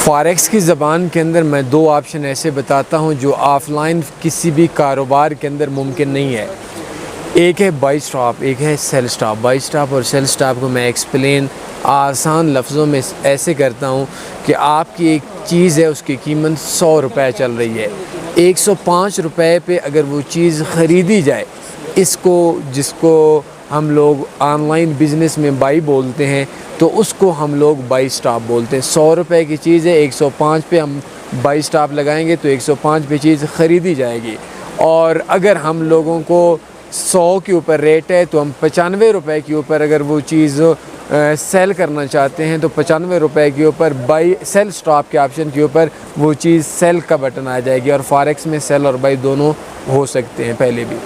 Forex کی زبان کے اندر میں دو آپشن ایسے بتاتا ہوں جو آف لائن کسی بھی کاروبار کے اندر ممکن نہیں ہے۔ ایک ہے بائی سٹاپ، ایک ہے سیل سٹاپ۔ بائی سٹاپ اور سیل سٹاپ کو میں ایکسپلین آسان لفظوں میں ایسے کرتا ہوں کہ آپ کی ایک چیز ہے، اس کی قیمت 100 روپے چل رہی ہے، 105 روپے پہ اگر وہ چیز خریدی جائے، جس کو ہم لوگ آن لائن بزنس میں بائی بولتے ہیں، تو اس کو ہم لوگ بائی سٹاپ بولتے ہیں۔ 100 روپے کی چیز ہے، 105 پہ ہم بائی سٹاپ لگائیں گے تو 105 پہ چیز خریدی جائے گی۔ اور اگر ہم لوگوں کو 100 کے اوپر ریٹ ہے تو ہم 95 روپے کے اوپر اگر وہ چیز سیل کرنا چاہتے ہیں تو 95 روپے کے اوپر بائی سیل سٹاپ کے آپشن کے اوپر وہ چیز سیل کا بٹن آ جائے گی۔ اور فاریکس میں سیل اور بائی دونوں ہو سکتے ہیں۔ پہلے بھی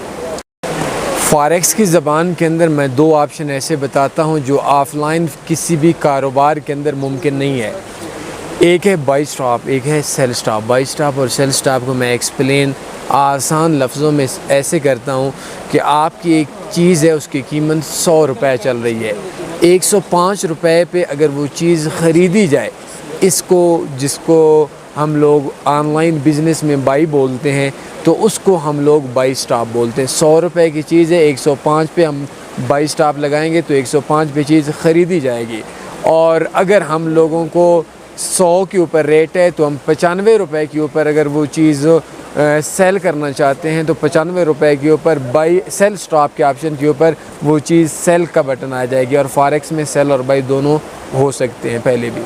فاریکس کی زبان کے اندر میں دو آپشن ایسے بتاتا ہوں جو آف لائن کسی بھی کاروبار کے اندر ممکن نہیں ہے۔ ایک ہے بائی سٹاپ، ایک ہے سیل سٹاپ۔ بائی سٹاپ اور سیل سٹاپ کو میں ایکسپلین آسان لفظوں میں ایسے کرتا ہوں کہ آپ کی ایک چیز ہے، اس کی قیمت 100 روپے چل رہی ہے، 105 روپے پہ اگر وہ چیز خریدی جائے، جس کو ہم لوگ آن لائن بزنس میں بائی بولتے ہیں، تو اس کو ہم لوگ بائی سٹاپ بولتے ہیں۔ 100 روپے کی چیز ہے، 105 پہ ہم بائی سٹاپ لگائیں گے تو 105 پہ چیز خریدی جائے گی۔ اور اگر ہم لوگوں کو 100 کے اوپر ریٹ ہے تو ہم 95 روپے کے اوپر اگر وہ چیز سیل کرنا چاہتے ہیں تو 95 روپے کے اوپر بائی سیل سٹاپ کے آپشن کے اوپر وہ چیز سیل کا بٹن آ جائے گی۔ اور فاریکس میں سیل اور بائی دونوں ہو سکتے ہیں۔ پہلے بھی